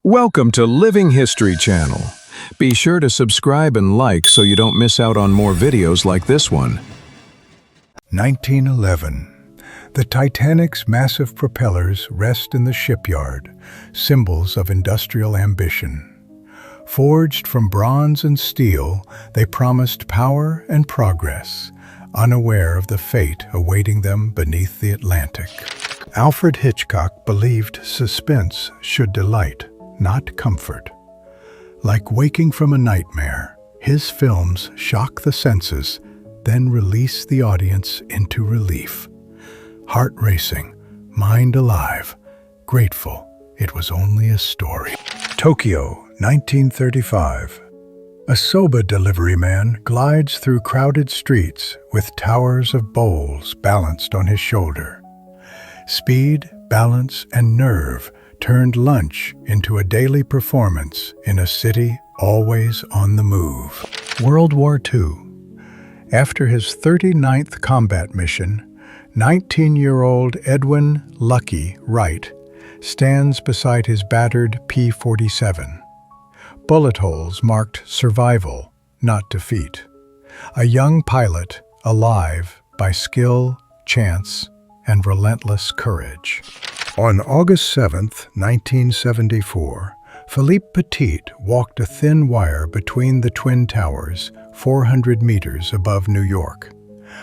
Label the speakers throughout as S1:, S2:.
S1: Welcome to Living History Channel. Be sure to subscribe and like so you don't miss out on more videos like this one.
S2: 1911. The Titanic's massive propellers rest in the shipyard, symbols of industrial ambition. Forged from bronze and steel, they promised power and progress, unaware of the fate awaiting them beneath the Atlantic. Alfred Hitchcock believed suspense should delight, not comfort. Like waking from a nightmare, his films shock the senses, then release the audience into relief. Heart racing, mind alive, grateful it was only a story. Tokyo, 1935. A soba delivery man glides through crowded streets with towers of bowls balanced on his shoulder. Speed, balance, and nerve turned lunch into a daily performance in a city always on the move. World War II. After his 39th combat mission, 19-year-old Edwin "Lucky" Wright stands beside his battered P-47. Bullet holes marked survival, not defeat. A young pilot, alive by skill, chance, and relentless courage. On August 7, 1974, Philippe Petit walked a thin wire between the Twin Towers, 400 meters above New York.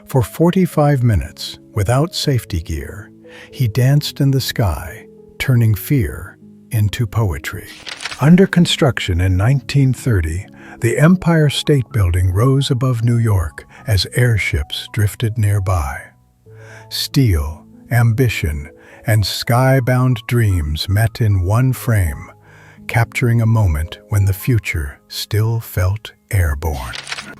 S2: For 45 minutes, without safety gear, he danced in the sky, turning fear into poetry. Under construction in 1930, the Empire State Building rose above New York as airships drifted nearby. Steel, ambition, and sky-bound dreams met in one frame, capturing a moment when the future still felt airborne.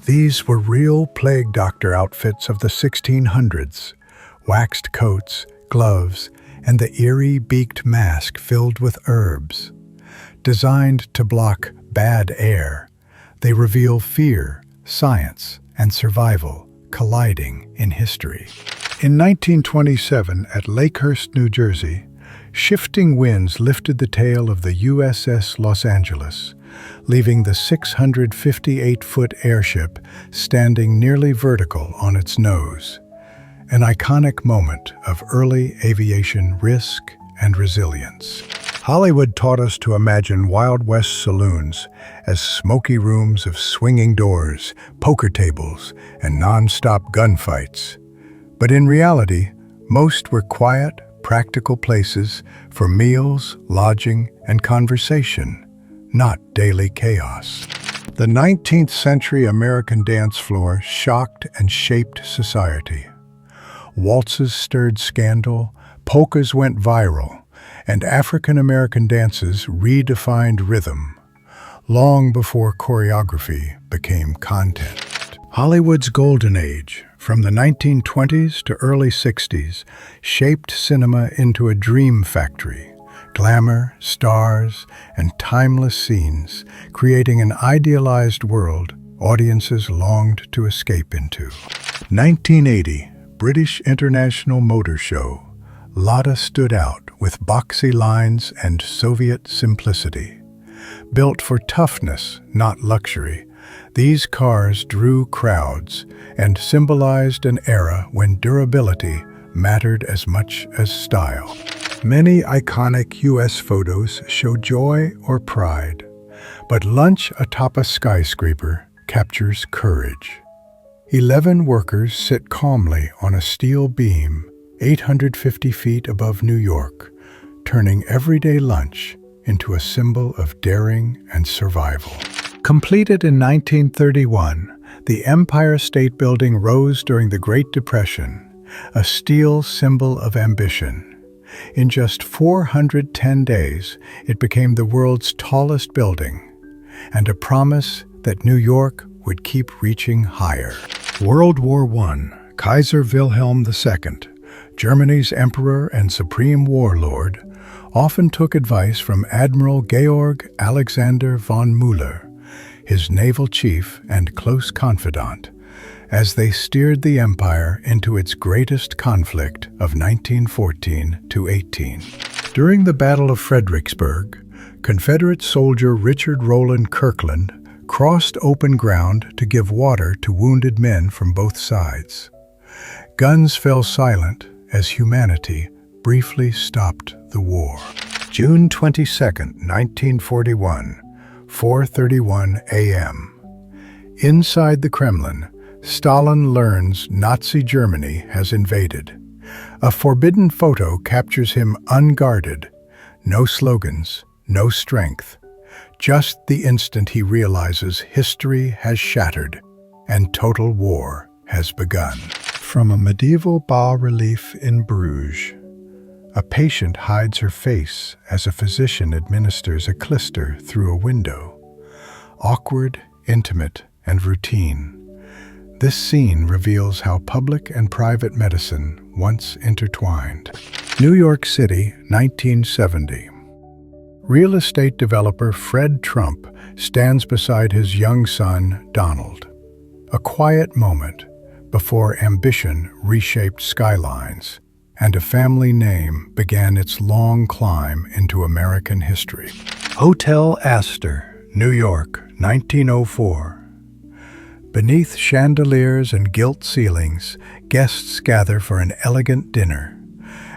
S2: These were real plague doctor outfits of the 1600s, waxed coats, gloves, and the eerie beaked mask filled with herbs. Designed to block bad air, they reveal fear, science, and survival colliding in history. In 1927, at Lakehurst, New Jersey, shifting winds lifted the tail of the USS Los Angeles, leaving the 658-foot airship standing nearly vertical on its nose. An iconic moment of early aviation risk and resilience. Hollywood taught us to imagine Wild West saloons as smoky rooms of swinging doors, poker tables, and non-stop gunfights. But in reality, most were quiet, practical places for meals, lodging, and conversation, not daily chaos. The 19th century American dance floor shocked and shaped society. Waltzes stirred scandal, polkas went viral, and African-American dances redefined rhythm, long before choreography became content. Hollywood's golden age, from the 1920s to early 60s, shaped cinema into a dream factory. Glamour, stars, and timeless scenes, creating an idealized world audiences longed to escape into. 1980, British International Motor Show. Lada stood out with boxy lines and Soviet simplicity. Built for toughness, not luxury, these cars drew crowds and symbolized an era when durability mattered as much as style. Many iconic U.S. photos show joy or pride, but lunch atop a skyscraper captures courage. 11 workers sit calmly on a steel beam 850 feet above New York, turning everyday lunch into a symbol of daring and survival. Completed in 1931, the Empire State Building rose during the Great Depression, a steel symbol of ambition. In just 410 days, it became the world's tallest building, and a promise that New York would keep reaching higher. World War I, Kaiser Wilhelm II, Germany's emperor and supreme warlord, often took advice from Admiral Georg Alexander von Müller, his naval chief and close confidant, as they steered the empire into its greatest conflict of 1914 to 18. During the Battle of Fredericksburg, Confederate soldier Richard Rowland Kirkland crossed open ground to give water to wounded men from both sides. Guns fell silent as humanity briefly stopped the war. June 22, 1941, 4:31 a.m. Inside the Kremlin, Stalin learns Nazi Germany has invaded. A forbidden photo captures him unguarded. No slogans, no strength. Just the instant he realizes history has shattered and total war has begun. From a medieval bas-relief in Bruges, a patient hides her face as a physician administers a clister through a window. Awkward, intimate, and routine. This scene reveals how public and private medicine once intertwined. New York City, 1970. Real estate developer Fred Trump stands beside his young son, Donald. A quiet moment before ambition reshaped Skylines, and a family name began its long climb into American history. Hotel Astor, New York, 1904. Beneath chandeliers and gilt ceilings, guests gather for an elegant dinner.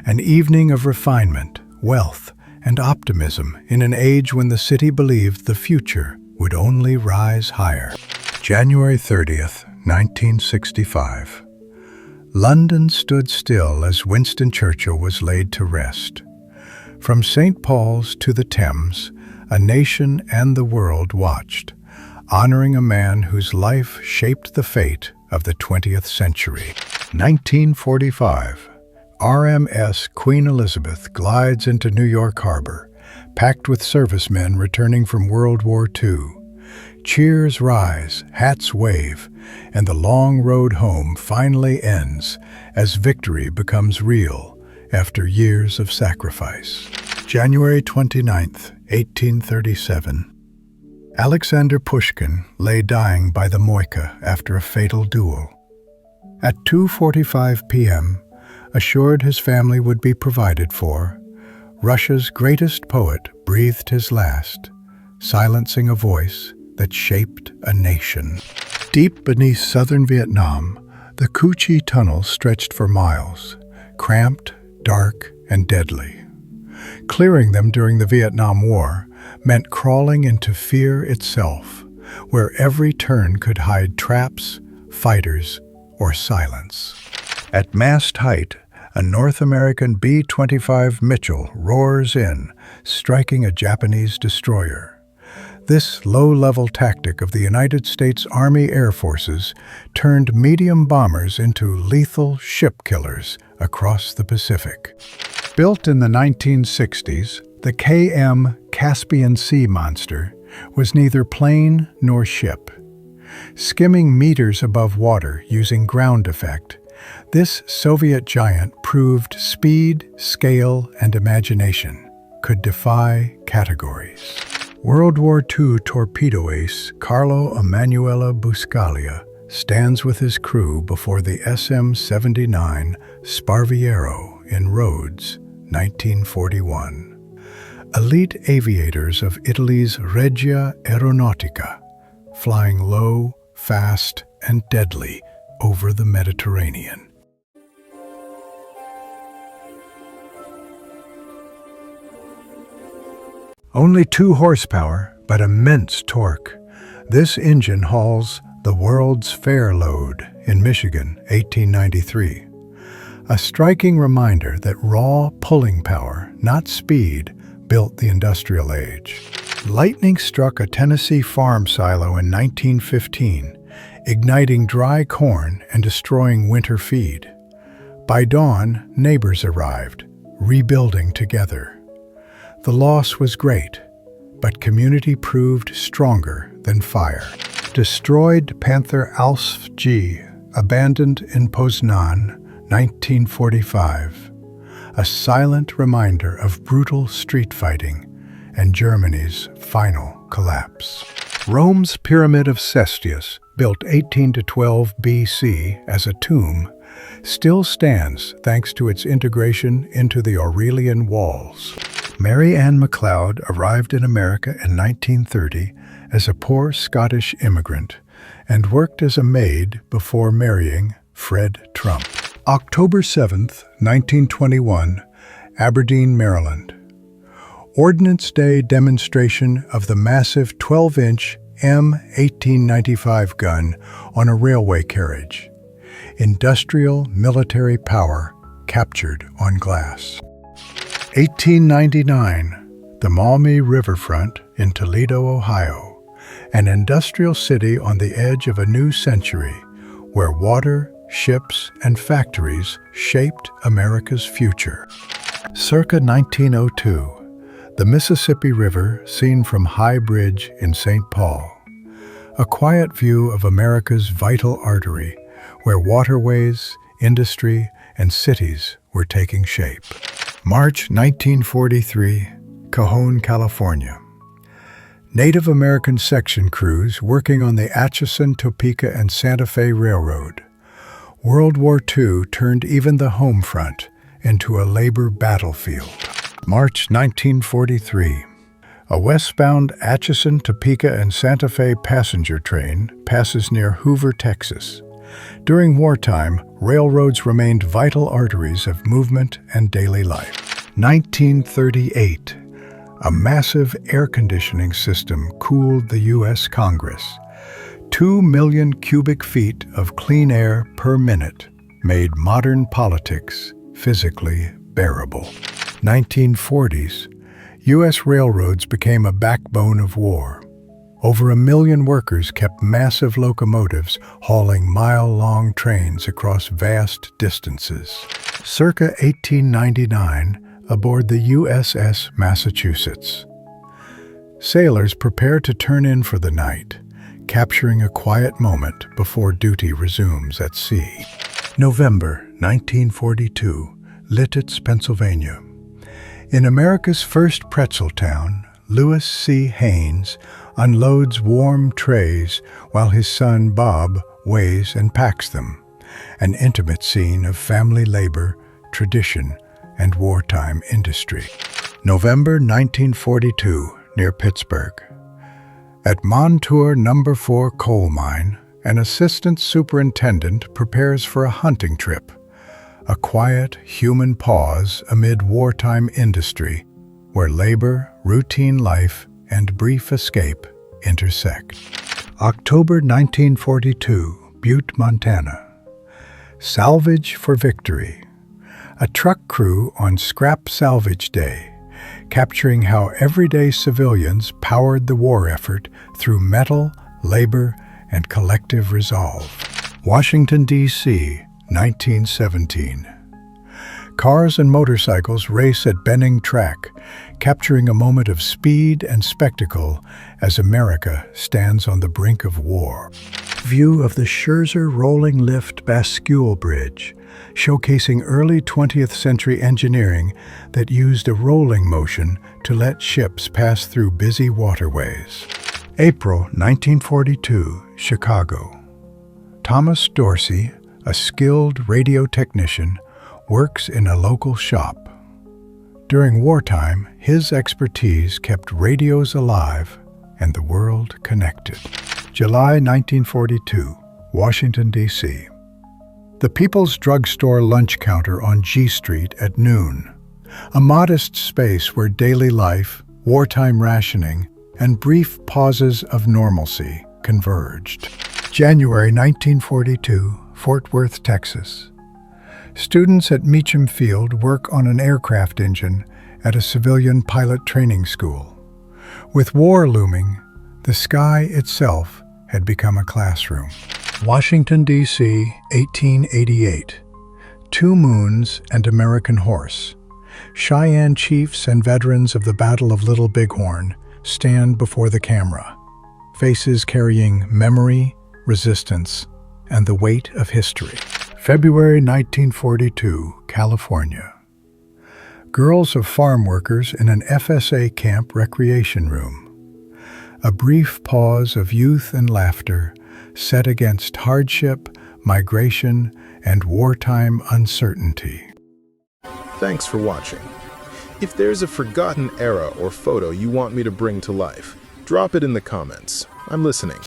S2: An evening of refinement, wealth, and optimism in an age when the city believed the future would only rise higher. January 30th, 1965. London stood still as Winston Churchill was laid to rest. From St. Paul's to the Thames, a nation and the world watched, honoring a man whose life shaped the fate of the 20th century. 1945. RMS Queen Elizabeth glides into New York Harbor, packed with servicemen returning from World War II. Cheers rise, hats wave, and the long road home finally ends as victory becomes real after years of sacrifice. January 29th, 1837. Alexander Pushkin lay dying by the Moika after a fatal duel. At 2:45 p.m., assured his family would be provided for, Russia's greatest poet breathed his last, silencing a voice that shaped a nation. Deep beneath southern Vietnam, the Cu Chi Tunnel stretched for miles, cramped, dark, and deadly. Clearing them during the Vietnam War meant crawling into fear itself, where every turn could hide traps, fighters, or silence. At mast height, a North American B-25 Mitchell roars in, striking a Japanese destroyer. This low-level tactic of the United States Army Air Forces turned medium bombers into lethal ship killers across the Pacific. Built in the 1960s, the KM Caspian Sea Monster was neither plane nor ship. Skimming meters above water using ground effect, this Soviet giant proved speed, scale, and imagination could defy categories. World War II torpedo ace Carlo Emanuele Buscaglia stands with his crew before the SM-79 Sparviero in Rhodes, 1941. Elite aviators of Italy's Regia Aeronautica, flying low, fast, and deadly over the Mediterranean. Only 2 horsepower, but immense torque. This engine hauls the world's fair load in Michigan, 1893. A striking reminder that raw pulling power, not speed, built the industrial age. Lightning struck a Tennessee farm silo in 1915, igniting dry corn and destroying winter feed. By dawn, neighbors arrived, rebuilding together. The loss was great, but community proved stronger than fire. Destroyed Panther Alf G, abandoned in Poznan, 1945. A silent reminder of brutal street fighting and Germany's final collapse. Rome's Pyramid of Cestius, built 18 to 12 BC as a tomb, still stands thanks to its integration into the Aurelian walls. Mary Ann MacLeod arrived in America in 1930 as a poor Scottish immigrant and worked as a maid before marrying Fred Trump. October 7, 1921, Aberdeen, Maryland. Ordnance Day demonstration of the massive 12-inch M1895 gun on a railway carriage. Industrial military power captured on glass. 1899, the Maumee Riverfront in Toledo, Ohio, an industrial city on the edge of a new century where water, ships, and factories shaped America's future. Circa 1902, the Mississippi River seen from High Bridge in St. Paul, a quiet view of America's vital artery where waterways, industry, and cities were taking shape. March 1943, Cajon, California. Native American section crews working on the Atchison, Topeka, and Santa Fe Railroad. World War II turned even the home front into a labor battlefield. March 1943. A westbound Atchison, Topeka, and Santa Fe passenger train passes near Hoover, Texas. During wartime, railroads remained vital arteries of movement and daily life. 1938. A massive air conditioning system cooled the U.S. Congress. 2 million cubic feet of clean air per minute made modern politics physically bearable. 1940s. U.S. railroads became a backbone of war. Over 1 million workers kept massive locomotives hauling mile-long trains across vast distances. Circa 1899, aboard the USS Massachusetts. Sailors prepare to turn in for the night, capturing a quiet moment before duty resumes at sea. November 1942, Lititz, Pennsylvania. In America's first pretzel town, Lewis C. Haynes unloads warm trays while his son Bob weighs and packs them, an intimate scene of family labor, tradition, and wartime industry. November 1942, near Pittsburgh. At Montour No. 4 coal mine, an assistant superintendent prepares for a hunting trip, a quiet, human pause amid wartime industry where labor, routine life, and brief escape intersect. October 1942, Butte, Montana. Salvage for victory. A truck crew on Scrap Salvage Day, capturing how everyday civilians powered the war effort through metal, labor, and collective resolve. Washington, D.C., 1917. Cars and motorcycles race at Benning Track, capturing a moment of speed and spectacle as America stands on the brink of war. View of the Scherzer Rolling Lift Bascule Bridge, showcasing early 20th century engineering that used a rolling motion to let ships pass through busy waterways. April 1942, Chicago. Thomas Dorsey, a skilled radio technician, works in a local shop. During wartime, his expertise kept radios alive and the world connected. July 1942, Washington, D.C. The People's Drugstore lunch counter on G Street at noon, a modest space where daily life, wartime rationing, and brief pauses of normalcy converged. January 1942, Fort Worth, Texas. Students at Meacham Field work on an aircraft engine at a civilian pilot training school. With war looming, the sky itself had become a classroom. Washington, D.C., 1888. Two Moons and American Horse. Cheyenne chiefs and veterans of the Battle of Little Bighorn stand before the camera, faces carrying memory, resistance, and the weight of history. February 1942, California. Girls of farm workers in an FSA camp recreation room. A brief pause of youth and laughter set against hardship, migration, and wartime uncertainty.
S1: Thanks for watching.
S3: If there's a forgotten era or photo you want me to bring to life, drop it in the comments. I'm listening.